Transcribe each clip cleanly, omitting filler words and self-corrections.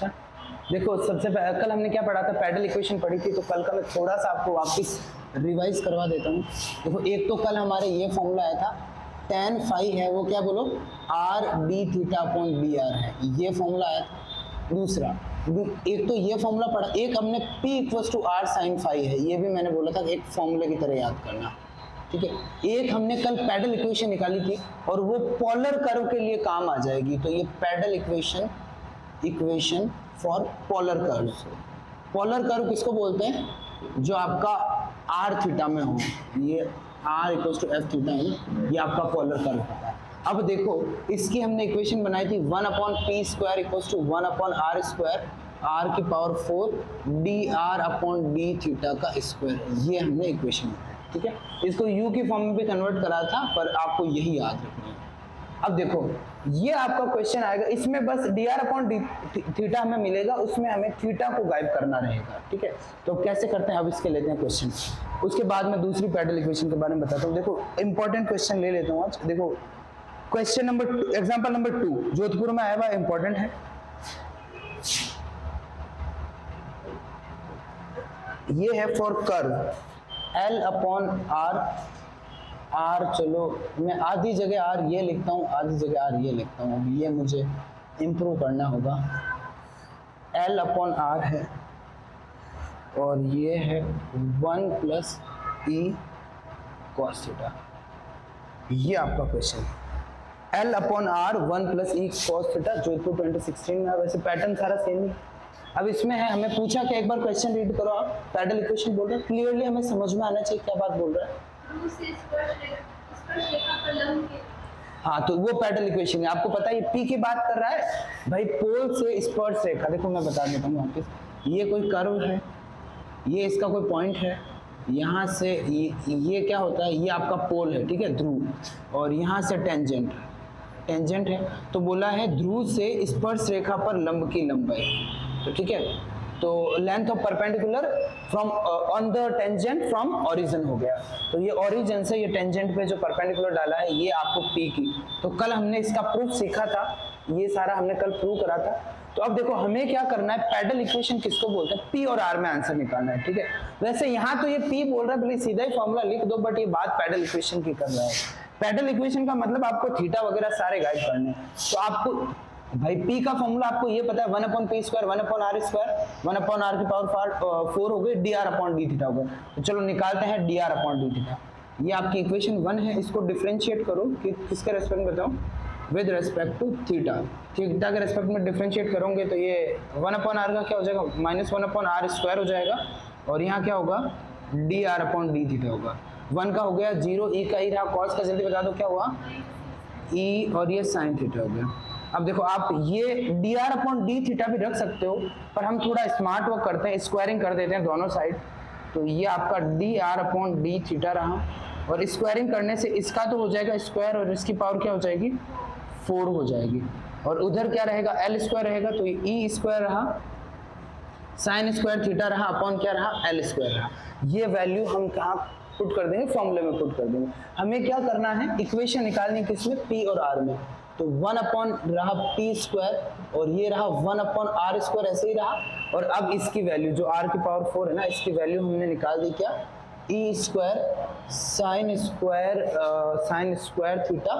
देखो सबसे पहले कल हमने क्या पढ़ा था, पैडल इक्वेशन पढ़ी थी, तो कल का मैं थोड़ा सा आपको वापस रिवाइज करवा देता हूँ। देखो एक तो कल हमारे ये फॉर्मूला आया था tan फाई है वो क्या बोलो R D theta upon B R है, ये फॉर्मूला आया था। दूसरा एक तो ये फॉर्मूला पढ़ा, एक हमने P equals to R sine phi है, ये भी मैंने बोला था कि एक फॉर्मूले की तरह याद करना, ठीक है। एक हमने कल पैडल इक्वेशन निकाली थी और वो पोलर कर्व के लिए काम आ जाएगी, तो ये pedal equation for polar curve. Polar curve किसको बोलते हैं, जो आपका आर थीटा में हो, ये R equals to F theta है, ये आपका पोलर कर्व होता है। अब देखो इसकी हमने इक्वेशन बनाई थी 1 upon P square equals to 1 upon R square R की power 4 D R upon D theta का स्क्वायर, ये हमने इक्वेशन बनाई, ठीक है। इसको u की फॉर्म में भी कन्वर्ट करा था, पर आपको यही याद रखना है। अब देखो ये आपका क्वेश्चन आएगा, इसमें बस D R upon D theta हमें मिलेगा, उसमें हमें थीटा को गायब करना रहेगा, ठीक है। तो कैसे करते हैं, अब इसके लेते हैं क्वेश्चन, उसके बाद मैं दूसरी पैडल इक्वेशन के बारे में बताता हूँ। देखो इंपॉर्टेंट क्वेश्चन ले लेता हूँ आज। देखो question number example number 2 Jodhpur में आया हुआ, इंपॉर्टेंट है। ये है for curve L upon R, चलो मैं आधी जगह आर ये लिखता हूँ, आधी जगह आर ये लिखता हूँ, अब ये मुझे इम्प्रूव करना होगा। एल अपॉन आर है और ये है 1 प्लस ई कॉस थीटा, ये आपका क्वेश्चन है। L upon R 1 plus E cos theta, Jodhpur 2016 में। वैसे पैटर्न सारा सेम ही। अब इसमें है, हमें पूछा कि एक बार क्वेश्चन रीड करो आप, पैडल इक्वेशन बोल रहे हैं, क्लियरली हमें समझ में आना चाहिए क्या बात बोल रहा है। हाँ तो वो पैडल इक्वेशन है, आपको पता है ये P की बात कर रहा है भाई, पोल से स्पर्श रेखा। देखो मैं बता देता हूँ वापस, ये कोई कर्व है, ये इसका कोई पॉइंट है, यहाँ से ये क्या होता है, ये आपका पोल है, ठीक है, ध्रुव, और यहाँ से टेंजेंट है। तो बोला है ध्रुव से स्पर्श रेखा पर लंब की लंबाई, तो ठीक है, तो length of perpendicular from on the tangent from origin हो गया। तो ये ओरिजिन से ये टेंजेंट पे जो परपेंडिकुलर डाला है, ये आपको P की। तो कल हमने इसका प्रूफ सीखा था, ये सारा हमने कल प्रूव करा था। तो अब देखो हमें क्या करना है, पैडल इक्वेशन किसको बोलते हैं, P और R में आंसर निकालना है, ठीक है। वैसे यहाँ तो ये P बोल रहा है, भले सीधा ही फॉर्मूला लिख दो, बट ये बात पैडल इक्वेशन की कर रहा है। पैडल इक्वेशन का मतलब आपको थीटा वगैरह सारे गाइड करने हैं। तो आपको भाई P का फॉर्मूला आपको ये पता है 1 upon P square 1 upon R square 1 upon R की पावर 4 हो गई, D R upon D theta हो गया। तो चलो निकालते हैं D R upon D theta. ये आपकी इक्वेशन 1 है, इसको डिफरेंशिएट करो कि किसके रेस्पेक्ट में बताओ, with respect to theta. Theta के रेस्पेक्ट में डिफरेंशिएट करोगे तो ये 1 अपॉन आर का क्या हो जाएगा, माइनस 1 अपॉन आर स्क्वायर हो जाएगा, और यहाँ क्या होगा D R upon D theta होगा। 1 का हो गया 0, ई का ही रहा, कॉस का जल्दी बता दो क्या हुआ, ई, और ये साइन थीटा हो गया। अब देखो आप ये D R upon D theta भी रख सकते हो, पर हम थोड़ा स्मार्ट वर्क करते हैं, स्क्वायरिंग कर देते हैं दोनों साइड। तो ये आपका D R upon D theta रहा, और स्क्वायरिंग करने से इसका तो हो जाएगा स्क्वायर, और इसकी पावर क्या हो जाएगी 4 हो जाएगी, और उधर क्या रहेगा एल स्क्वायर रहेगा, तो ई स्क्वायर रहा, साइन स्क्वायर थीटा रहा, अपॉन क्या रहा एल स्क्वायर रहा। ये वैल्यू हम कहाँ पुट कर देंगे, फॉर्मूले में पुट कर देंगे। हमें क्या करना है, इक्वेशन निकालनी किसमें, P और R में। तो 1 अपॉन रहा P स्क्वायर, और ये रहा 1 अपॉन R स्क्वायर, ऐसे ही रहा। और अब इसकी वैल्यू जो R की पावर 4 है ना, इसकी वैल्यू हमने निकाल दी क्या, E square sine square theta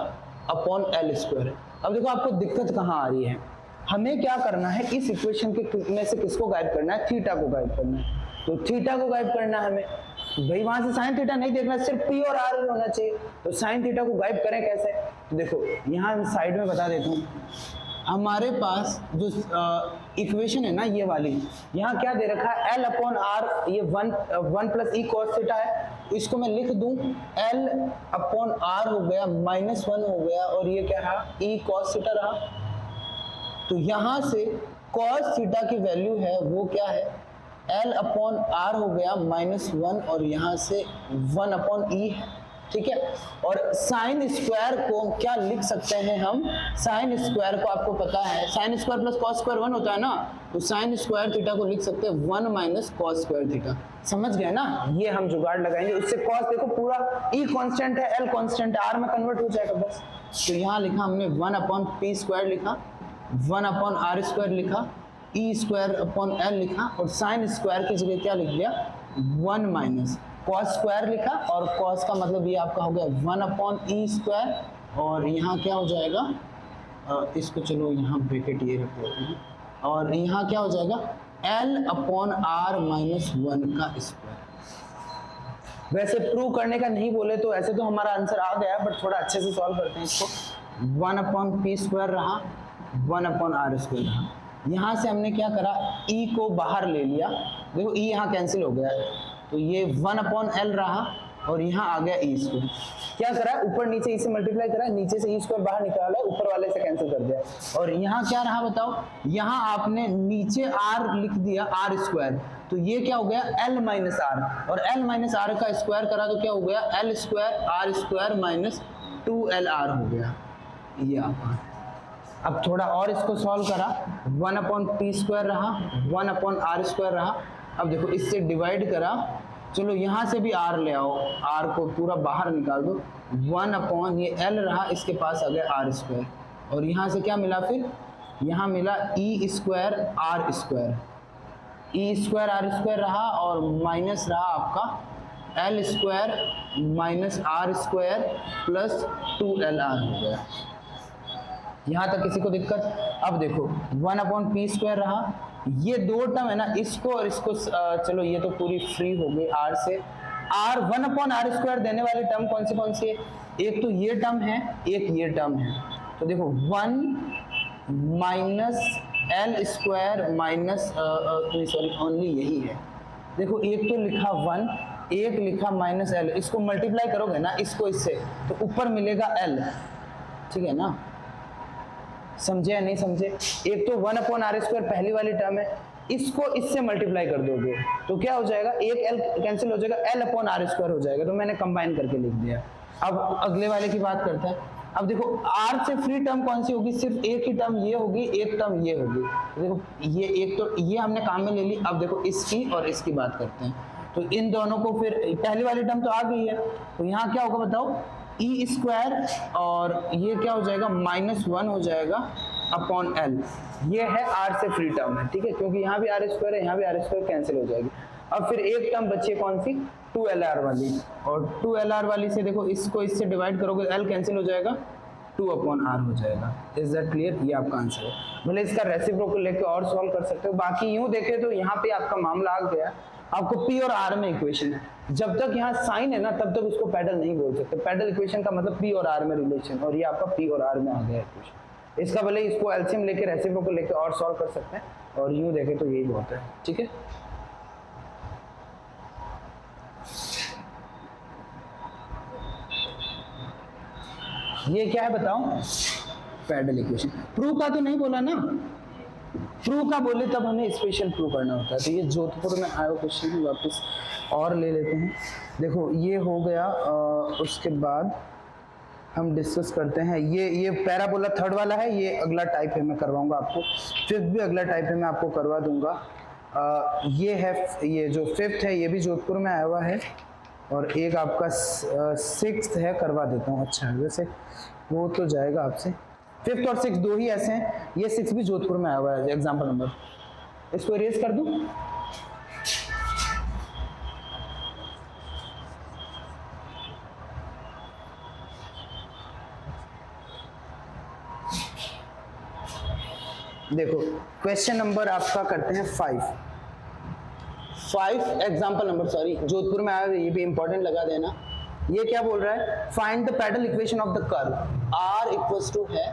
upon L square. अब देखो आपको दिक्कत कहाँ आ रही है, हमें क्या करना है, इस इक्वेशन के में से किसको गायब करना है, थीटा को गायब करना है। तो थीटा को गायब करना है हमें, भाई वहां से साइन थीटा नहीं देखना, सिर्फ P और R होना चाहिए। तो साइन थीटा को गायब करें कैसे, तो देखो यहाँ साइड में बता देता हूँ, हमारे पास जो इक्वेशन है ना ये वाली, यहाँ क्या दे रखा है L अपॉन R, ये 1 प्लस ई कॉस थीटा है, इसको मैं लिख दूं L अपॉन R हो गया -1 हो गया, और ये क्या रहा ई कॉस थीटा रहा। तो यहाँ से कॉस थीटा की वैल्यू है वो क्या है, L अपॉन R हो गया -1, और यहाँ से 1 अपॉन ई है, ठीक है। और साइन स्क्वायर को क्या लिख सकते हैं हम, साइन स्क्वायर को आपको पता है sine square plus cos square 1 होता है ना, तो साइन स्क्वायर थीटा को लिख सकते हैं 1 माइनस कॉस स्क्वायर थीटा। समझ गए ना, ये हम जुगाड़ लगाएंगे, उससे कॉस देखो पूरा ई कांस्टेंट है, एल कांस्टेंट है, आर में कन्वर्ट हो जाएगा बस। तो यहाँ लिखा हमने 1 अपॉन पी स्क्वायर लिखा, 1 अपॉन आर स्क्वायर लिखा, ई स्क्वायर अपॉन एल लिखा और साइन स्क्वायर की जगह क्या लिख दिया 1 माइनस कॉस स्क्वायर लिखा और कॉस का मतलब ये आपका हो गया 1 अपॉन ई स्क्वायर और यहाँ क्या हो जाएगा इसको चलो यहाँ ब्रैकेट ये रख देते हैं और यहाँ क्या हो जाएगा एल अपॉन आर माइनस 1 का स्क्वायर। वैसे प्रूव करने का नहीं बोले तो ऐसे तो हमारा आंसर आ गया बट थोड़ा अच्छे से सॉल्व करते हैं इसको 1 अपॉन पी स्क्वायर रहा 1 अपॉन आर स्क्वायर रहा। यहाँ से हमने क्या करा ई को बाहर ले लिया, देखो ई यहाँ कैंसिल हो गया तो ये 1 अपॉन एल रहा और यहाँ आ गया ई स्क्वायर। क्या करा ऊपर नीचे ई से मल्टीप्लाई करा, नीचे से ई स्क्वायर बाहर निकाला, ऊपर वाले से कैंसिल कर दिया और यहाँ क्या रहा बताओ, यहाँ आपने नीचे आर लिख दिया आर स्क्वायर तो ये क्या हो गया एल माइनस आर और एल माइनस आर का स्क्वायर करा तो क्या हो गया L square R square minus 2LR हो गया ये आपका। अब थोड़ा और इसको सॉल्व करा 1 अपॉन पी स्क्वायर रहा 1 अपॉन आर स्क्वायर रहा। अब देखो इससे डिवाइड करा, चलो यहाँ से भी आर ले आओ, आर को पूरा बाहर निकाल दो 1 अपॉन ये एल रहा इसके पास आ गया आर स्क्वायर और यहाँ से क्या मिला फिर यहाँ मिला E square R square, E square R square रहा और माइनस रहा आपका L square minus R square plus 2LR हो गया। यहाँ तक किसी को दिक्कत? अब देखो 1 अपॉन पी स्क्वायर रहा, ये दो टर्म है ना इसको और इसको चलो ये तो पूरी फ्री हो गई आर से। आर 1 अपॉन आर स्क्वायर देने वाली टर्म कौन सी है, एक तो ये टर्म है एक ये टर्म है तो देखो 1 minus L square minus sorry only यही है। देखो एक तो लिखा 1 एक लिखा माइनस एल, इसको मल्टीप्लाई करोगे ना इसको इससे तो ऊपर मिलेगा एल, ठीक है ना, समझे या नहीं समझे। एक तो 1 अपॉन आर स्क्वायर पहली वाली टर्म है, इसको इससे मल्टीप्लाई कर दोगे तो क्या हो जाएगा एक एल कैंसिल हो जाएगा एल अपॉन आर स्क्वायर हो जाएगा तो मैंने कंबाइन करके लिख दिया। अब अगले वाले की बात करते हैं। अब देखो आर से फ्री टर्म कौन सी होगी, सिर्फ एक ही टर्म ये होगी एक टर्म ये होगी। देखो ये एक तो ये हमने काम में ले ली, अब देखो इसकी और इसकी बात करते हैं तो इन दोनों को फिर पहली वाली टर्म तो आ गई है तो यहाँ क्या होगा बताओ ई स्क्वायर और ये क्या हो जाएगा -1 हो जाएगा अपॉन एल, ये है आर से फ्री टर्म है, ठीक है, क्योंकि यहाँ भी आर स्क्वायर है यहाँ भी आर स्क्वायर कैंसिल हो जाएगी। अब फिर एक टर्म बची है कौन सी 2LR वाली और 2LR वाली से देखो इसको इससे डिवाइड करोगे एल कैंसिल हो जाएगा 2 अपॉन आर हो जाएगा। Is that clear? ये आपका आंसर है। भले इसका रेसिप्रोकल लेके और सॉल्व कर सकते हो, बाकी यूं देखे तो यहाँ पे आपका मामला आ गया, आपको पी और आर में इक्वेशन है, जब तक यहाँ साइन है ना तब तक उसको पैडल नहीं बोल सकते। पैडल इक्वेशन का मतलब पी और आर में रिलेशन और ये आपका पी और आर में आ गया इक्वेशन। इसका भले इसको एलसीएम लेके रेसिप्रोकल लेके और सॉल्व कर सकते हैं और यूं देखे तो यही बहुत है, ठीक है। ये क्या है बताओ, पैडल इक्वेशन। प्रूव का तो नहीं बोला ना, प्रूव का बोले तब हमें स्पेशल प्रूव करना होता है। तो ये जोधपुर में आया क्वेश्चन है, वापस और ले लेते हैं। देखो ये हो गया, उसके बाद हम डिस्कस करते हैं ये पैराबोला थर्ड वाला है, ये अगला टाइप है मैं करवाऊंगा आपको। फिफ्थ भी अगला टाइप है मैं आपको करवा दूंगा। ये है, ये जो फिफ्थ है ये भी जोधपुर में आया हुआ है और एक आपका सिक्स्थ है, करवा देता हूँ। अच्छा वैसे वो तो जाएगा आपसे, फिफ्थ और सिक्स दो ही ऐसे हैं। ये सिक्स भी जोधपुर में आया हुआ है एग्जाम्पल नंबर, इसको इरेज कर दूं। देखो क्वेश्चन नंबर आपका करते हैं 5 एग्जाम्पल नंबर, सॉरी जोधपुर में आया हुआ, ये भी इंपॉर्टेंट लगा देना। ये क्या बोल रहा है, find the pedal equation of the curve r equals to है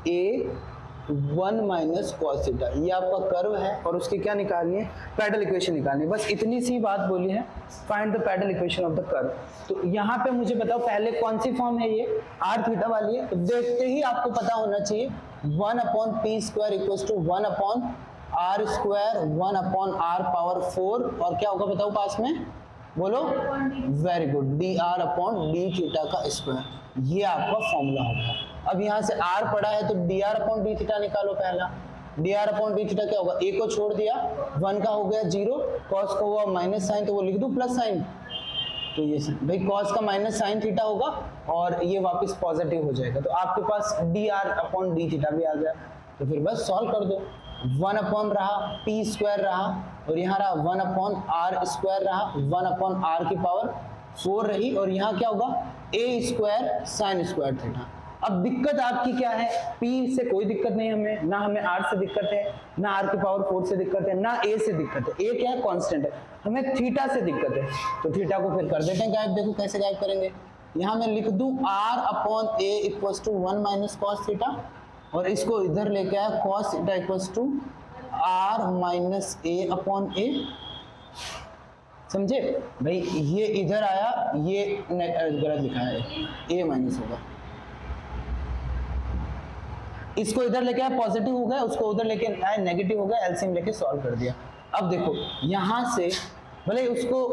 a1 माइनस कॉस थीटा। ये आपका कर्व है और उसकी क्या निकालनी है, पैडल इक्वेशन निकालनी है। बस इतनी सी बात बोली है, find the pedal equation of the curve. तो यहाँ पे मुझे बताओ पहले कौन सी फॉर्म है, ये r थीटा वाली है। तो देखते ही आपको पता होना चाहिए 1 upon P square equals to 1 upon R square 1 upon R power 4 और क्या होगा बताओ पास में, बोलो, very good, D R upon D theta का स्क्वायर। ये आपका फॉर्मूला होगा। अब यहाँ से r पड़ा है तो D R upon D theta निकालो। पहला D R upon D theta क्या होगा, a को छोड़ दिया, 1 का हो गया 0, cos का हुआ माइनस साइन तो वो लिख दूं प्लस साइन। तो ये भाई cos का माइनस साइन थीटा होगा और ये वापस पॉजिटिव हो जाएगा। तो आपके पास D R upon D theta भी आ गया। तो फिर बस सॉल्व कर दो। 1 अपॉन रहा पी स्क्वायर रहा, और यहाँ रहा 1 अपॉन आर स्क्वायर रहा, 1 अपॉन आर की पावर 4 रही, और यहाँ क्या होगा ए स्क्वायर साइन स्क्वायर थीटा। अब दिक्कत आपकी क्या है, P से कोई दिक्कत नहीं हमें, ना हमें R से दिक्कत है, ना R की पावर 4 से दिक्कत है, ना A से दिक्कत है। A क्या है, कांस्टेंट है। हमें थीटा से दिक्कत है, तो थीटा को फिर कर देते हैं गायब। देखो कैसे गायब करेंगे, यहाँ मैं लिख दूं R upon A equals to 1 minus cos theta, और इसको इधर लेके आया cos theta equals to R minus A upon A। समझे भाई, ये इधर आया, ये गलत लिखा है, A माइनस होगा, इसको इधर लेके आया पॉजिटिव हो गया, उसको उधर लेके आया नेगेटिव हो गया, एलसीएम लेके सॉल्व कर दिया। अब देखो यहाँ से भले उसको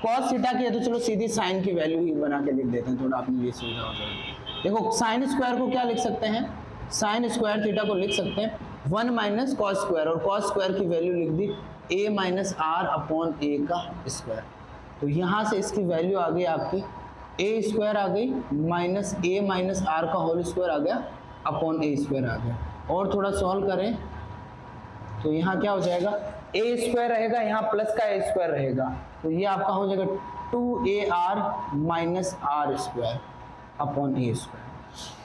कॉस थीटा की है तो चलो सीधी साइन की वैल्यू ही बना के लिख देते हैं, थोड़ा अपनी लिए सुविधा हो जाएगी। देखो साइन स्क्वायर को क्या लिख सकते हैं, साइन स्क्वायर थीटा को लिख सकते हैं 1 माइनस कॉस स्क्वायर, और कॉस स्क्वायर की वैल्यू लिख दी a माइनस आर अपॉन ए का स्क्वायर। तो यहाँ से इसकी वैल्यू आ गई आपकी a स्क्वायर आ गई माइनस a माइनस आर का होल स्क्वायर आ गया अपॉन ए स्क्वायर आ गया। और थोड़ा सॉल्व करें तो यहाँ क्या हो जाएगा, a स्क्वायर रहेगा, यहाँ प्लस का a स्क्वायर रहेगा, तो ये आपका हो जाएगा 2ar minus R square upon A square.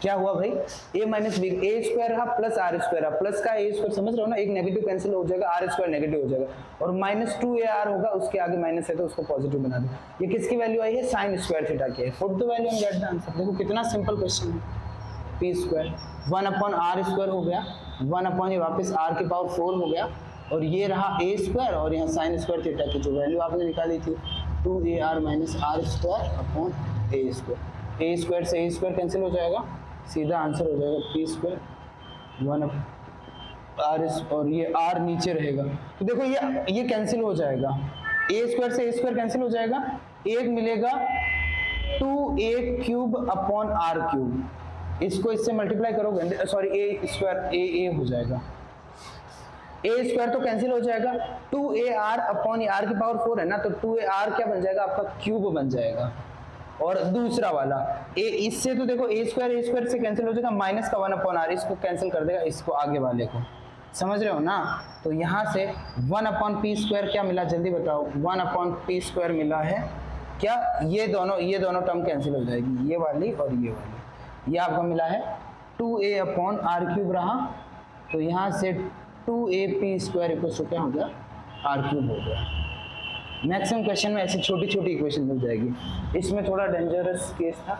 क्या हुआ भाई, a minus B, A square रहा प्लस आर स्क्वायर रहा, प्लस का a स्क्वायर समझ रहे हो ना, एक नेगेटिव कैंसिल हो जाएगा, आर स्क्वायर नेगेटिव हो जाएगा, और माइनस 2ar होगा, उसके आगे माइनस है तो उसको पॉजिटिव बना दो। ये किसकी वैल्यू आई है, साइन स्क्वायर थीटा की है। Put the value and get the answer. देखो कितना सिंपल क्वेश्चन है, P square 1 upon R square हो गया, 1 अपॉन ये वापस आर की पावर 4 हो गया, और ये रहा ए स्क्वायर, और यहाँ साइन स्क्वायर थीटा की जो वैल्यू आपने निकाली थी 2ar minus R square upon A square. A square से ए स्क्वायर कैंसिल हो जाएगा, सीधा आंसर हो जाएगा पी स्क्वायर 1 आर, और ये आर नीचे रहेगा, तो देखो ये कैंसिल हो जाएगा, ए स्क्वायर से ए स्क्वायर कैंसिल हो जाएगा, एक मिलेगा 2a cube upon are cube, इसको इससे मल्टीप्लाई करोगे, सॉरी ए स्क्वायर ए हो जाएगा, ए स्क्वायर तो कैंसिल हो जाएगा, 2ar अपॉन आर की पावर 4 है ना, तो 2ar क्या बन जाएगा आपका, क्यूब बन जाएगा। और दूसरा वाला ए, इससे तो देखो ए स्क्वायर से कैंसिल हो जाएगा, माइनस का 1 अपॉन आर, इसको कैंसिल कर देगा, इसको आगे वाले को, समझ रहे हो ना। तो यहाँ से 1 अपॉन पी स्क्वायर क्या मिला, जल्दी बताओ, 1 अपॉन पी स्क्वायर मिला है क्या, ये दोनों टर्म कैंसिल हो जाएगी, ये वाली और ये वाली, ये आपका मिला है 2a अपॉन आर क्यूब रहा, तो यहाँ से 2a स्क्वायर इक्वल टू क्या हो गया, आर क्यूब हो गया। मैक्सिमम क्वेश्चन में ऐसी छोटी छोटी इक्वेशन मिल जाएगी, इसमें थोड़ा डेंजरस केस था,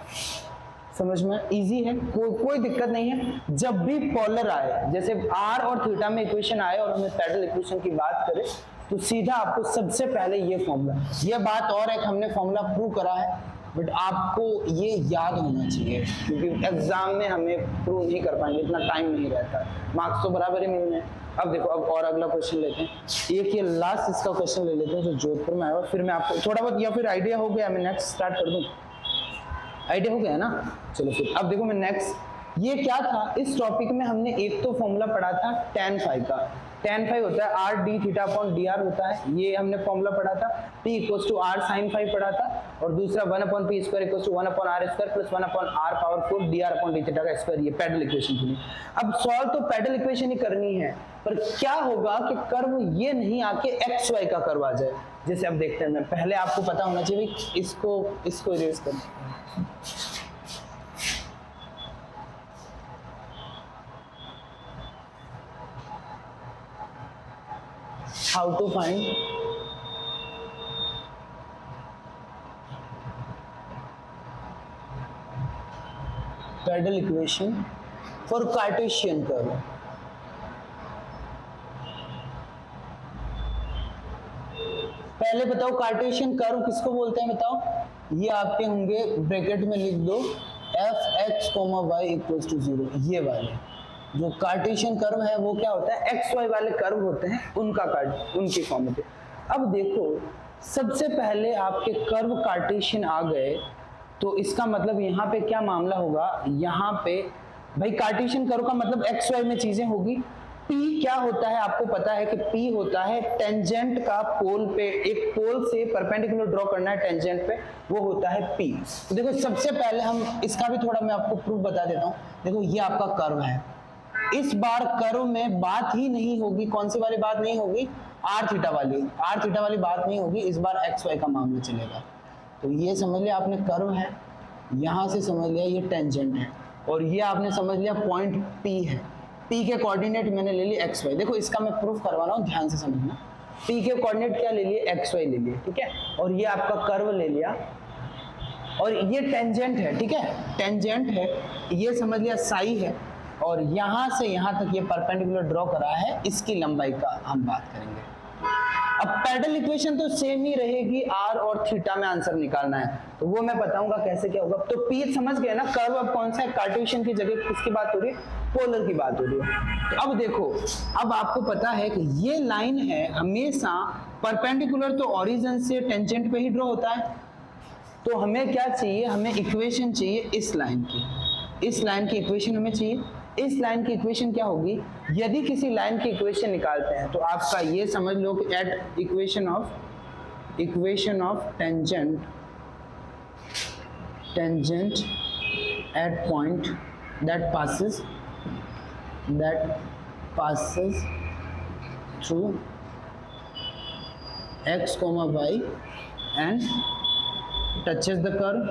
समझ में इजी है, कोई दिक्कत नहीं है। जब भी पोलर आए, जैसे आर और थीटा में इक्वेशन आए और हमें पैरेलल इक्वेशन की बात करें, तो सीधा आपको सबसे पहले ये फॉर्मूला, ये बात और एक हमने फॉर्मूला प्रूव करा है, बट आपको ये याद होना चाहिए, क्योंकि एग्जाम में हमें प्रूव नहीं कर पाएंगे, इतना टाइम नहीं रहता, मार्क्स तो बराबर ही मिलने हैं। अब देखो, अब और अगला क्वेश्चन लेते हैं, एक ये लास्ट इसका क्वेश्चन ले लेते हैं जो जोधपुर में आया, फिर मैं आपको थोड़ा बहुत, या फिर आइडिया हो गया, मैं नेक्स्ट स्टार्ट कर दूं, आइडिया हो गया ना, चलो फिर। अब देखो मैं नेक्स्ट, ये क्या था, इस टॉपिक में हमने एक तो फॉर्मूला पढ़ा था tan फाई का, tan फाई होता है r d theta upon dr होता है, ये हमने फॉर्मूला पढ़ा था, p equals to r sin phi पढ़ा था, और दूसरा 1 अपॉन p square equals to 1 upon r square plus 1 upon r power 4 dr upon d theta का स्क्वायर, ये पैरेलल इक्वेशन के लिए। अब सॉल्व तो पैरेलल इक्वेशन ही करनी है, पर क्या होगा कि कर्व ये नहीं आके एक्स वाई का कर्व आ जाए, जैसे अब देखते हैं, पहले आपको पता होना चाहिए इसको इरेज करना, how to find parallel equation for Cartesian curve. पहले बताओ कार्टेशियन कर्व किसको बोलते हैं, बताओ, ये आपके होंगे, ब्रैकेट में लिख दो f(x, y इक्वल्स टू 0), ये वाले जो कार्टेशियन कर्व है वो क्या होता है, एक्स वाई वाले कर्व होते हैं, उनकी फॉर्म होती है। अब देखो, सबसे पहले आपके कर्व कार्टेशियन आ गए, तो इसका मतलब यहाँ पे क्या मामला होगा, यहाँ पे भाई कार्टेशियन कर्व का मतलब एक्स वाई में चीजें होगी। P क्या होता है, आपको पता है कि P होता है टेंजेंट का पोल पे, एक पोल से परपेंडिकुलर ड्रॉ करना है टेंजेंट पे, वो होता है P। तो देखो सबसे पहले हम इसका भी थोड़ा मैं आपको प्रूफ बता देता हूँ। देखो ये आपका कर्व है, इस बार कर्व में बात ही नहीं होगी, कौन सी वाली बात नहीं होगी, आर थीटा वाली बात नहीं होगी, इस बार एक्स वाई का मामला चलेगा। तो ये समझ लिया आपने कर्व है, यहाँ से समझ लिया ये टेंजेंट है, और ये आपने समझ लिया पॉइंट P है। P के कोऑर्डिनेट मैंने ले लिए एक्स वाई। देखो इसका मैं प्रूफ करवा रहा हूँ, ध्यान से समझना। P के कोऑर्डिनेट क्या ले लिए, एक्स वाई ले लिए, ठीक है, और ये आपका कर्व ले लिया, और ये टेंजेंट है, ठीक है, टेंजेंट है, ये समझ लिया साई है, और यहाँ से यहाँ तक ये परपेंडिकुलर ड्रॉ करा है, इसकी लंबाई का हम बात करेंगे। अब पैरेलल इक्वेशन तो सेम ही रहेगी, आर और थीटा में आंसर निकालना है, तो वो मैं बताऊंगा कैसे क्या होगा। तो P समझ गए ना, कर्व अब कौन सा है, कार्टेशियन की जगह किसकी बात हो रही है, पोलर की बात हो रही है। तो अब देखो, अब आपको पता है कि ये लाइन है हमेशा परपेंडिकुलर तो ओरिजिन से टेंजेंट पे ही ड्रॉ होता है। तो हमें क्या चाहिए, हमें इक्वेशन चाहिए इस लाइन की, इस लाइन की इक्वेशन हमें चाहिए। इस लाइन की इक्वेशन क्या होगी, यदि किसी लाइन की इक्वेशन निकालते हैं तो आपका ये समझ लो कि at equation of tangent at point that passes through x, y and touches the curve।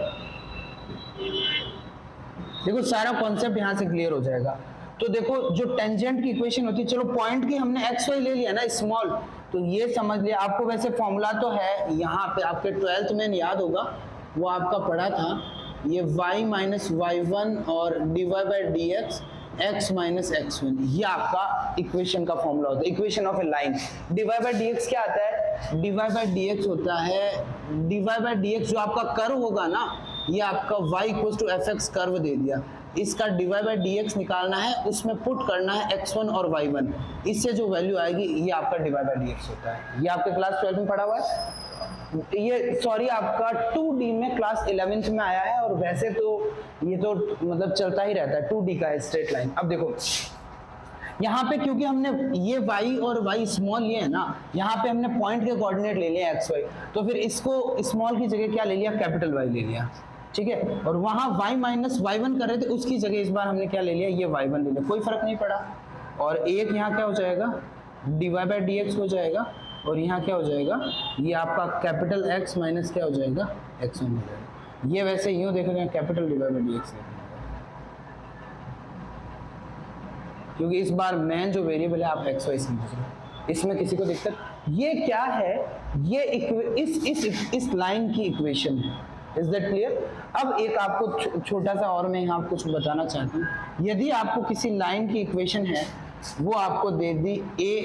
देखो सारा कॉन्सेप्ट यहाँ से क्लियर हो जाएगा। तो देखो जो टेंजेंट की इक्वेशन होती है, चलो पॉइंट की हमने एक्स वाई ले लिया ना स्मॉल, तो ये समझ लिया। आपको वैसे फॉर्मूला तो है यहाँ पे, आपके 12th में याद होगा, वो आपका पढ़ा था, ये y माइनस y1 और dy/dx x माइनस x1, ये आपका इक्वेशन का फॉर्मूला होता है, equation of A line. dy/dx क्या आता है, dy/dx होता है, dy/dx जो आपका कर्व होगा ना, ये आपका y equals to fx curve दे दिया, इसका dy/dx निकालना है, उसमें पुट करना है x1 और y1, इससे जो वैल्यू आएगी ये आपका dy/dx होता है। ये आपके क्लास 12 में पढ़ा हुआ है, ये सॉरी आपका 2D में क्लास 11th में आया है, और वैसे तो ये तो मतलब चलता ही रहता है, 2D का स्ट्रेट लाइन। अब देखो यहाँ पे क्योंकि हमने ये y और y स्मॉल लिए है ना, यहाँ पे हमने पॉइंट के कोऑर्डिनेट ले लिए x y, तो फिर इसको स्मॉल की जगह क्या ले लिया, कैपिटल Y ले लिया, ठीक है, और वहाँ y माइनस y1 कर रहे थे, उसकी जगह इस बार हमने क्या ले लिया, ये y1 ले लिया, कोई फर्क नहीं पड़ा। और एक यहाँ क्या हो जाएगा, dy/dx हो जाएगा, और यहाँ क्या हो जाएगा, ये आपका कैपिटल X माइनस क्या हो जाएगा, x1 हो जाएगा। ये वैसे यूँ देखेंगे कैपिटल dy/dx, क्योंकि इस बार मेन जो वेरिएबल है आप x y समझ रहे हो, इसमें किसी को दिक्कत। ये क्या है, ये इस लाइन की इक्वेशन है, इज दैट क्लियर। अब एक आपको छोटा सा और मैं यहाँ कुछ बताना चाहता हूँ। यदि आपको किसी लाइन की इक्वेशन है, वो आपको दे दी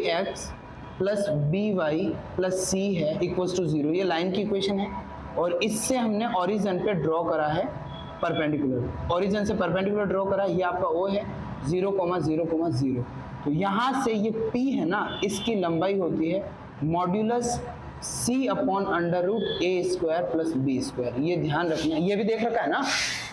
ax plus by plus c है इक्वल्स टू 0, ये लाइन की इक्वेशन है, और इससे हमने ओरिजिन पे ड्रॉ करा है परपेंडिकुलर, ओरिजिन से परपेंडिकुलर ड्रॉ करा, ये आपका O है 0,0,0। तो यहाँ से ये P है ना, इसकी लंबाई होती है modulus c upon under root a² plus b²। ये ध्यान रखना, ये भी देख रखा है ना,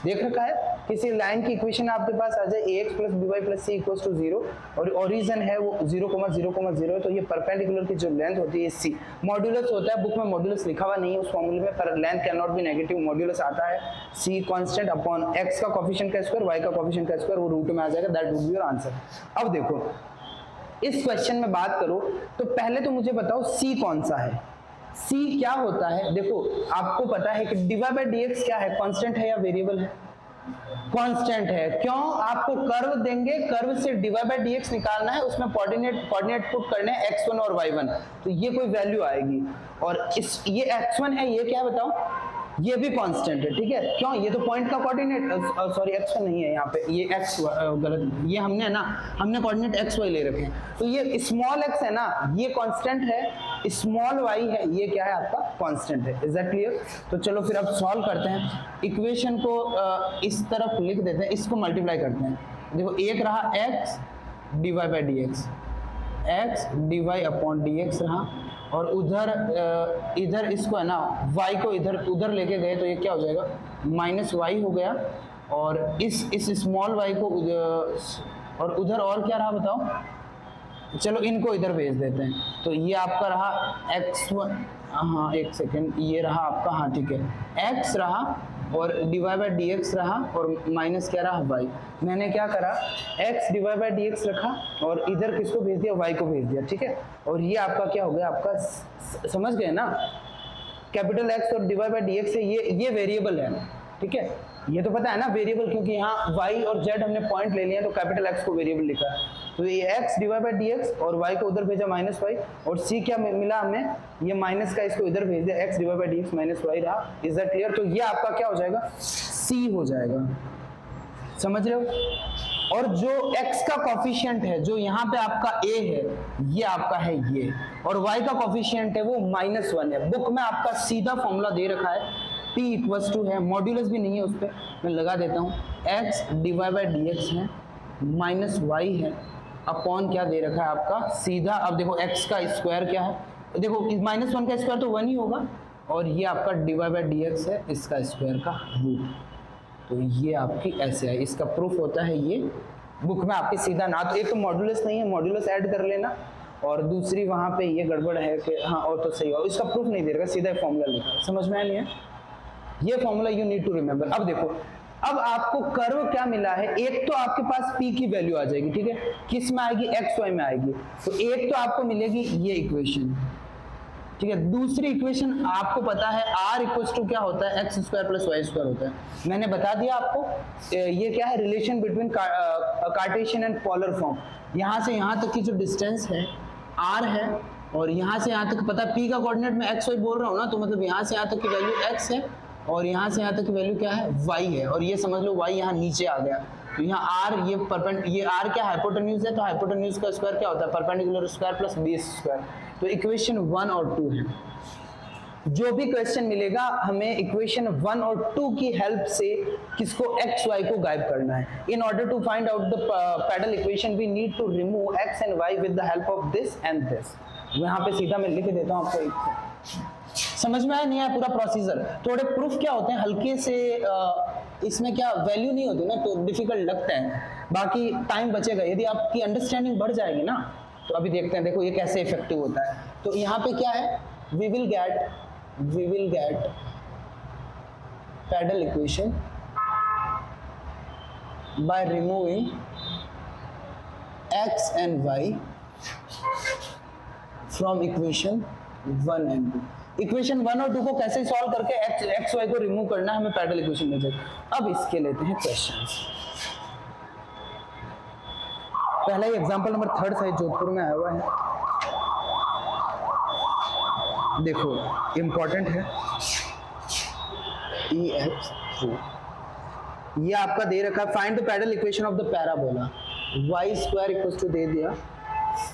देख रखा है। किसी लाइन की इक्वेशन आपके पास आ जाए ax plus by plus c equals to 0, और ओरिजिन है वो 0,0,0 है, तो ये परपेंडिकुलर की जो लेंथ होती है c, मॉड्यूलस होता है, बुक में मॉड्यूलस लिखा हुआ नहीं है उस फॉर्मूले में, पर length can not be negative, modulus आता है c कांस्टेंट अपॉन x का कोएफिशिएंट का स्क्वायर, y का कोएफिशिएंट का स्क्वायर, वो रूट में आ जाएगा, that would be your answer. अब देखो इस क्वेश्चन में बात करो तो पहले तो मुझे बताओ c कौन सा है, c क्या होता है। देखो आपको पता है कि dy/dx क्या है, कांस्टेंट है या वेरिएबल है, कांस्टेंट है। क्यों, आपको कर्व देंगे, कर्व से dy/dx निकालना है, उसमें कोऑर्डिनेट पुट करने हैं x1 और y1, तो ये कोई वैल्यू आएगी, और इस ये x1 है, ये क्या है बताओ, ये भी कांस्टेंट है, ठीक है। क्यों, ये तो पॉइंट का कोऑर्डिनेट, सॉरी x1 नहीं है यहाँ पे, ये x गलत, ये हमने ना, हमने कोऑर्डिनेट x y ले रखे हैं, तो ये स्मॉल x है ना, ये कांस्टेंट है, स्मॉल y है, ये क्या है आपका कांस्टेंट है। Is that clear. तो चलो फिर अब सॉल्व करते हैं, इक्वेशन को इस तरफ लिख देते हैं, इसको मल्टीप्लाई करते हैं। देखो एक रहा x dy/dx, x dy upon dx रहा, और उधर इधर इसको है ना y को इधर उधर लेके गए, तो ये क्या हो जाएगा, माइनस y हो गया, और इस स्मॉल y को और उधर और क्या रहा बताओ, चलो इनको इधर भेज देते हैं, तो ये आपका रहा x1, हाँ एक सेकेंड, ये रहा आपका, हाँ ठीक है, x रहा और डिवाइड बाई डी एक्स रहा और माइनस क्या रहा y। मैंने क्या करा x divide by D x रखा और इधर किसको भेज दिया y को भेज दिया, ठीक है। और ये आपका क्या हो गया, आपका समझ गए ना, कैपिटल X और डिवाइड बाई डी एक्स है, ये वेरिएबल है, ठीक है। ये तो पता है ना वेरिएबल, क्योंकि यहाँ y और z हमने पॉइंट ले लिया तो कैपिटल X को वेरिएबल लिखा है। तो ये x divide by D x और y को उधर भेजा माइनस y, और c क्या मिला हमें, ये माइनस का इसको इधर भेज दिया, x divide by D X minus y रहा। Is that clear? तो ये आपका क्या हो जाएगा, c हो जाएगा, समझ रहे हो। और जो x का कॉफिशिएंट है, जो यहाँ पे आपका a है, ये आपका है ये, और y का कॉफिशिएंट है वो -1 है। बुक में आपका सीधा फॉर्मूला दे रखा है, p इक्वल्स टू है, मॉड्यूलस भी नहीं है उस पर, मैं लगा देता हूँ, x divide by D x है माइनस y है अपॉन क्या दे रखा है आपका सीधा। अब देखो x का स्क्वायर क्या है, देखो -1 का स्क्वायर तो 1 ही होगा, और ये आपका डिवाइड बाई डी एक्स है, इसका स्क्वायर का रूट। तो ये आपकी ऐसे है, इसका प्रूफ होता है ये बुक में आपके सीधा ना, तो एक तो मॉड्यूलस नहीं है, मॉड्यूलस ऐड कर लेना, और दूसरी वहाँ पे ये गड़बड़ है कि हाँ और तो सही हो, इसका प्रूफ नहीं दे रहा, सीधा फॉर्मूला लिखा है, समझ में आया नहीं है, ये formula you need to remember. अब देखो, अब आपको कर्व क्या मिला है, एक तो आपके पास p की वैल्यू आ जाएगी, ठीक है, किस में आएगी, x y में आएगी, तो एक तो आपको मिलेगी ये इक्वेशन, ठीक है। दूसरी इक्वेशन आपको पता है r इक्वल्स टू क्या होता है, X square plus Y square होता है, मैंने बता दिया आपको। ये क्या है, relation between Cartesian and polar form. यहाँ से यहाँ तक की जो डिस्टेंस है r है, और यहाँ से यहाँ तक पता p का कोऑर्डिनेट में x y बोल रहा हूँ ना, तो मतलब यहाँ से यहाँ तक की वैल्यू x है और यहाँ से यहाँ तक की वैल्यू क्या है, y है, और ये समझ लो y यहाँ नीचे आ गया, तो यहाँ r ये r क्या हाइपोटेन्यूज है, तो हाइपोटेन्यूज का स्क्वायर क्या होता है, perpendicular square plus base square. तो इक्वेशन 1 और 2 है। जो भी क्वेश्चन मिलेगा हमें इक्वेशन 1 और 2 की हेल्प से किसको x y को गायब करना है। In order to find out the pedal equation we need to remove x and y with the help of this and this. यहाँ पे सीधा मैं लिख देता हूँ आपको, समझ में आया नहीं आया पूरा प्रोसीजर। थोड़े प्रूफ क्या होते हैं हल्के से, इसमें क्या वैल्यू नहीं होती ना, तो डिफिकल्ट लगता है, बाकी टाइम बचेगा। यदि आपकी अंडरस्टैंडिंग बढ़ जाएगी ना, तो अभी देखते हैं, देखो ये कैसे इफेक्टिव होता है। तो यहाँ पे क्या है, we will get pedal equation by removing x and y from equation 1 and 2। Equation 1 और 2 को कैसे सॉल्व करके x y को रिमूव करना है, हमें पैडल इक्वेशन मिल जाएगी। अब इसके लेते हैं क्वेश्चंस। पहला ही एग्जांपल नंबर 3 साइज जोधपुर में आया हुआ है, देखो इंपॉर्टेंट है। EX3 ये आपका दे रखा है, find the pedal equation of the parabola, y square equals to दे दिया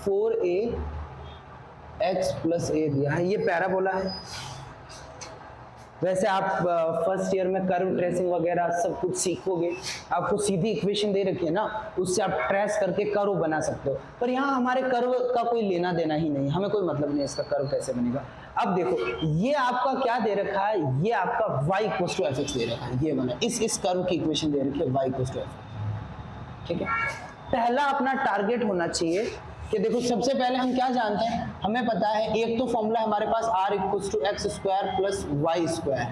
4ax प्लस a दिया है, ये पैराबोला है। वैसे आप फर्स्ट ईयर में कर्व ट्रेसिंग वगैरह सब कुछ सीखोगे, आपको सीधी इक्वेशन दे रखी है ना, उससे आप ट्रेस करके कर्व बना सकते हो। पर यहाँ हमारे कर्व का कोई लेना देना ही नहीं, हमें कोई मतलब नहीं इसका कर्व कैसे बनेगा। अब देखो ये आपका क्या दे रखा है, ये आपका y इक्वल्स टू fx दे रखा है, ये बना इस कर्व की इक्वेशन दे रखी है y इक्वल्स टू fx, ठीक है। पहला अपना टारगेट होना चाहिए कि देखो सबसे पहले हम क्या जानते हैं, हमें पता है एक तो फॉर्मूला हमारे पास r equals to X square plus Y square,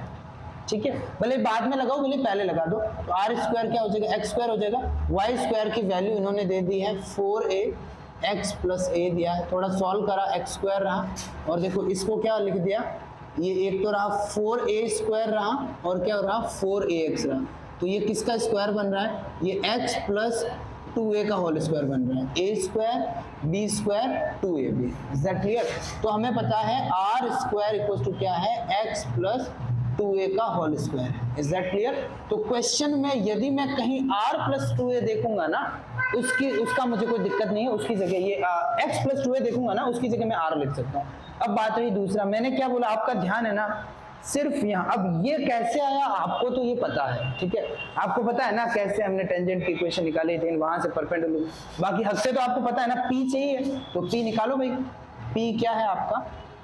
ठीक है। भले बाद में लगाओ, भले पहले लगा दो, तो r स्क्वायर क्या हो जाएगा, x स्क्वायर हो जाएगा। y स्क्वायर की वैल्यू इन्होंने दे दी है 4ax प्लस a दिया है, थोड़ा सॉल्व करा, x स्क्वायर रहा, और देखो इसको क्या लिख दिया, ये एक तो रहा 4a स्क्वायर रहा और क्या रहा 4ax रहा, तो ये किसका स्क्वायर बन रहा है, ये x प्लस 2a का होल स्क्वायर बन रहा है, a square b square 2ab। Is that clear? तो हमें पता है r स्क्वायर इक्वल्स टू क्या है, x प्लस 2a का होल स्क्वायर है। Is that clear? तो क्वेश्चन में यदि मैं कहीं r प्लस 2a देखूंगा ना, उसका मुझे कोई दिक्कत नहीं है, उसकी जगह ये x प्लस 2a देखूंगा ना, उसकी जगह मैं r लिख सकता हूँ। अब बात रही दूसरा, मैंने क्या बोला, आपका ध्यान है ना सिर्फ यहाँ। अब ये कैसे आया आपको तो ये पता है, ठीक है, आपको पता है ना कैसे हमने टेंजेंट की इक्वेशन निकाली थी, वहां से परपेंडिकुलर, बाकी हद से तो आपको पता है ना, p चाहिए तो p निकालो भाई। p क्या है आपका,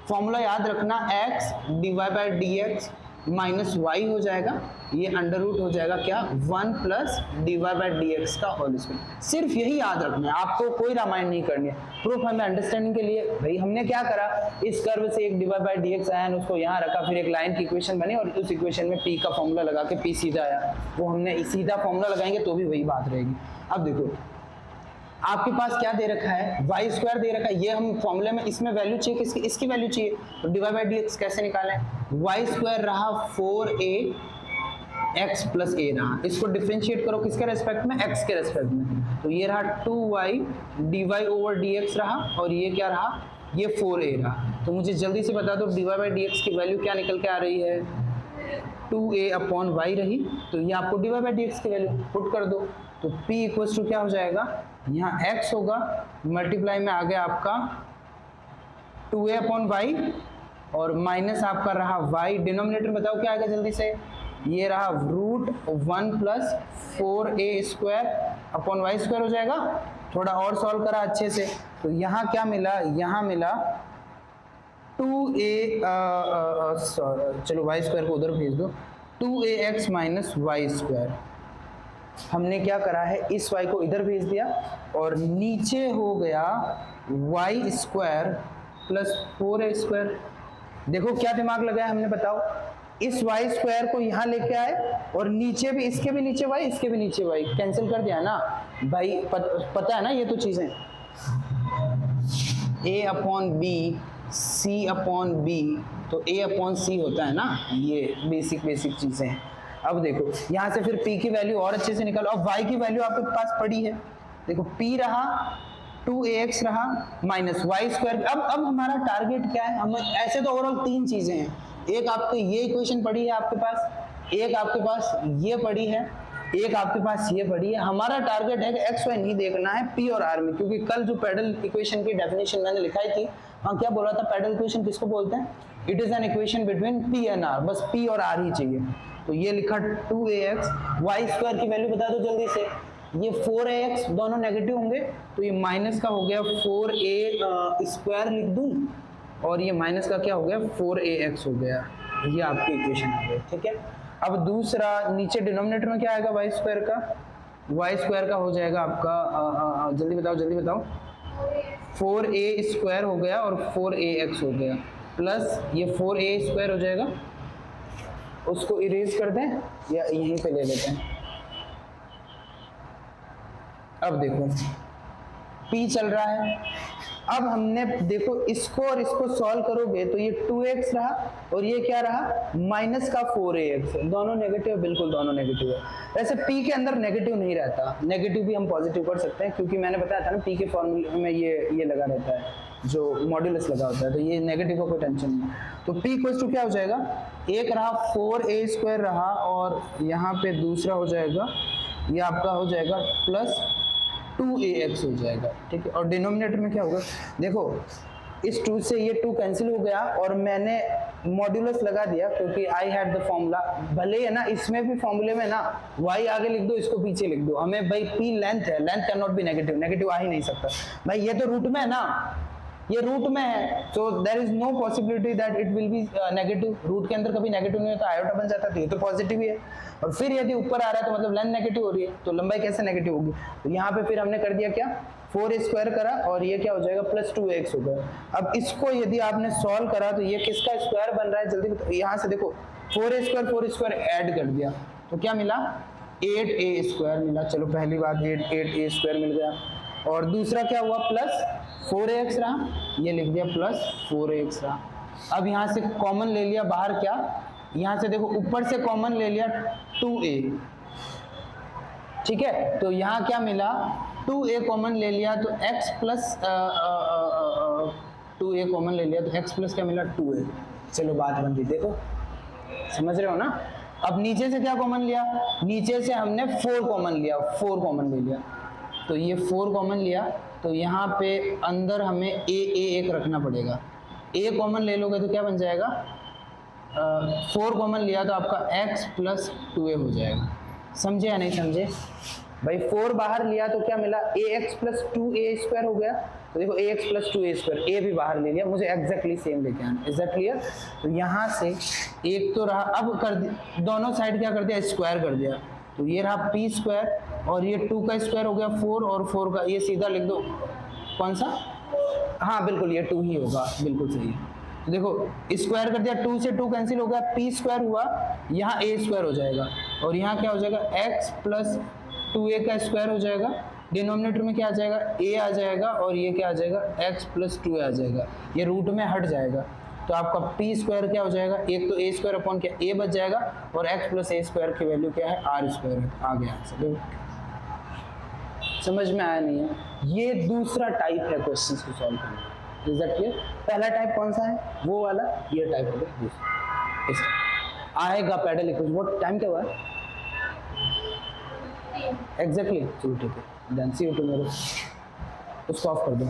फॉर्मूला याद रखना, x divide by D X minus Y हो जाएगा, ये अंडर रूट हो जाएगा क्या 1 plus dy by D X का होल स्क्वायर। सिर्फ यही याद रखना है, आपको कोई रामायण नहीं करनी है। प्रूफ हमें अंडरस्टैंडिंग के लिए, भाई हमने क्या करा, इस कर्व से एक dy बाई डी एक्स आया, उसको यहाँ रखा, फिर एक लाइन की इक्वेशन बनी और उस इक्वेशन में p का फॉर्मूला लगा के p सीधा आया, वो हमने सीधा फॉर्मूला लगाएंगे तो भी वही बात रहेगी। अब देखो आपके पास क्या दे रखा है, वाई स्क्वायर दे रखा है, ये हम फॉर्मूले में इसमें वैल्यू चाहिए, किसकी, इसकी वैल्यू चाहिए, तो डिवाइड बाई डी एक्स कैसे निकालें, वाई स्क्वायर रहा 4a x प्लस a रहा, इसको डिफरेंशिएट करो किसके रेस्पेक्ट में, x के रेस्पेक्ट में, तो ये रहा 2y dy ओवर dx रहा, और ये क्या रहा, ये 4a रहा। तो मुझे जल्दी से बता दो डिवाइड बाई डी एक्स की वैल्यू क्या निकल के आ रही है, 2a अपॉन वाई रही, तो ये आपको डिवाइड बाई डी एक्स की वैल्यू पुट कर दो, तो p इक्वल्स टू क्या हो जाएगा, यहाँ x होगा, मल्टीप्लाई में आ गया आपका 2a अपॉन वाई, और माइनस आपका रहा y, डिनोमिनेटर बताओ क्या आएगा जल्दी से, ये रहा root 1 plus 4a square upon Y square हो जाएगा। थोड़ा और सॉल्व करा अच्छे से, तो यहाँ क्या मिला, यहाँ मिला 2a चलो वाई स्क्वायर को उधर भेज दो, 2ax माइनस वाई स्क्वायर। हमने क्या करा है, इस y को इधर भेज दिया और नीचे हो गया y square plus 4a square. देखो क्या दिमाग लगाया हमने, बताओ, इस y स्क्वायर को यहाँ लेके आए और नीचे भी, इसके भी नीचे y, इसके भी नीचे y, कैंसिल कर दिया ना भाई, पता है ना ये तो चीजें, a upon b c upon b, तो a अपॉन c होता है ना, ये बेसिक चीजें हैं। अब देखो यहाँ से फिर p की वैल्यू और अच्छे से निकालो, अब y की वैल्यू आपके पास पड़ी है, देखो p रहा 2ax रहा माइनस वाई स्क्वायर। अब हमारा टारगेट क्या है, हम ऐसे तो ओवरऑल 3 चीजें हैं, एक आपकी ये इक्वेशन पड़ी है आपके पास, एक आपके पास ये पड़ी है, एक आपके पास ये पड़ी है। हमारा टारगेट है कि एक्स वाई नहीं देखना है p और r में, क्योंकि कल जो पैडल इक्वेशन की डेफिनेशन मैंने लिखाई थी, हाँ क्या बोला था, पैडल इक्वेशन किसको बोलते हैं, it is an equation between p and r, बस p और r ही चाहिए। तो ये लिखा 2ax, वाई स्क्वायर की वैल्यू बता दो जल्दी से, ये 4ax दोनों नेगेटिव होंगे, तो ये माइनस का हो गया 4a स्क्वायर लिख दूं, और ये माइनस का क्या हो गया 4ax हो गया, ये आपकी इक्वेशन आ गई, ठीक है। अब दूसरा नीचे डिनोमिनेटर में क्या आएगा, वाई स्क्वायर का हो जाएगा आपका जल्दी बताओ 4a स्क्वायर हो गया और 4ax हो गया, प्लस ये 4a स्क्वायर हो जाएगा, उसको इरेज कर दें या यहीं पे ले लेते हैं। अब देखो p चल रहा है, अब हमने देखो इसको और इसको सॉल्व करोगे तो ये 2x रहा और ये क्या रहा माइनस का 4ax, दोनों नेगेटिव, बिल्कुल दोनों नेगेटिव है। वैसे p के अंदर नेगेटिव नहीं रहता, नेगेटिव भी हम पॉजिटिव कर सकते हैं, क्योंकि मैंने बताया था ना p के फॉर्मूले में ये लगा रहता है, जो मॉड्यूलस लगा होता है, तो ये नेगेटिव का कोई टेंशन नहीं। तो p इक्वल्स टू क्या हो जाएगा, एक रहा 4a स्क्वायर रहा और यहाँ पे दूसरा हो जाएगा, ये आपका हो जाएगा प्लस 2ax हो जाएगा, ठीक है। और डिनोमिनेटर में क्या होगा, देखो इस 2 से ये 2 कैंसिल हो गया और मैंने मॉड्यूलस लगा दिया, क्योंकि आई हैड द फॉर्मूला। भले है ना इसमें भी फॉर्मूले में ना y आगे लिख दो, इसको पीछे लिख दो, हमें भाई p लेंथ है, length can not be negative, negative आ ही नहीं सकता भाई, ये तो रूट में है ना, ये रूट में है, तो there is no possibility that it will be negative, root के अंदर कभी नेगेटिव नहीं होता, आयोटा बन जाता, तो ये तो पॉजिटिव ही है। और फिर यदि ऊपर आ रहा है तो मतलब लेंथ नेगेटिव हो रही है, तो लंबाई कैसे नेगेटिव होगी, तो यहाँ पे फिर हमने कर दिया क्या 4a स्क्वायर करा और ये क्या हो जाएगा प्लस 2x हो गया। अब इसको यदि आपने सॉल्व करा तो ये किसका स्क्वायर बन रहा है, जल्दी बताओ, यहाँ से देखो 4a स्क्वायर ऐड कर दिया तो क्या मिला 8a स्क्वायर मिला, चलो पहली बात 8a स्क्वायर मिल गया, और दूसरा क्या हुआ प्लस 4ax रहा, ये लिख दिया प्लस 4ax रहा। अब यहाँ से कॉमन ले लिया बाहर, क्या यहाँ से देखो ऊपर से कॉमन ले लिया 2a, ठीक है, तो यहाँ क्या मिला 2a कॉमन ले लिया तो x प्लस 2a कॉमन ले लिया तो x प्लस क्या मिला 2a। चलो बात बन गई, देखो समझ रहे हो ना। अब नीचे से क्या कॉमन लिया, नीचे से हमने 4 कॉमन लिया, 4 कॉमन ले लिया, तो ये 4 कॉमन लिया, तो यहाँ पे अंदर हमें a एक रखना पड़ेगा, a कॉमन ले लोगे तो क्या बन जाएगा 4 कॉमन लिया तो आपका x प्लस 2a हो जाएगा, समझे या नहीं समझे। भाई 4 बाहर लिया तो क्या मिला, ax प्लस 2a² हो गया। तो देखो ax प्लस 2a², a भी बाहर ले लिया, मुझे एग्जैक्टली सेम लेके आना। Is that clear? तो यहाँ से एक तो रहा, अब कर दोनों साइड क्या कर दिया, स्क्वायर कर दिया। तो ये रहा p² और ये 2 का स्क्वायर हो गया 4 और 4 का, ये सीधा लिख दो कौन सा, हाँ बिल्कुल ये 2 ही होगा, बिल्कुल सही है। तो देखो स्क्वायर कर दिया, 2 से 2 कैंसिल हो गया, p² हुआ, यहाँ a² हो जाएगा और यहाँ क्या हो जाएगा, x प्लस 2a का स्क्वायर हो जाएगा। डिनोमिनेटर में क्या आ जाएगा, a आ जाएगा और ये क्या आ जाएगा, x प्लस 2a आ जाएगा। ये रूट में हट जाएगा तो आपका p² क्या हो जाएगा, एक तो a² अपॉन क्या a बच जाएगा और x प्लस a² की वैल्यू क्या है, r² है। आ गया, समझ में आया नहीं है? ये दूसरा टाइप है क्वेश्चंस को सॉल्व करने का। Is that clear? पहला टाइप कौन सा है, वो वाला, ये टाइप हो गया दूसरा। आएगा पैडल इक्वेशन। वो टाइम क्या हुआ है एग्जैक्टली? चलो ठीक है, देन सी यू टुमारो। उसको ऑफ कर दो।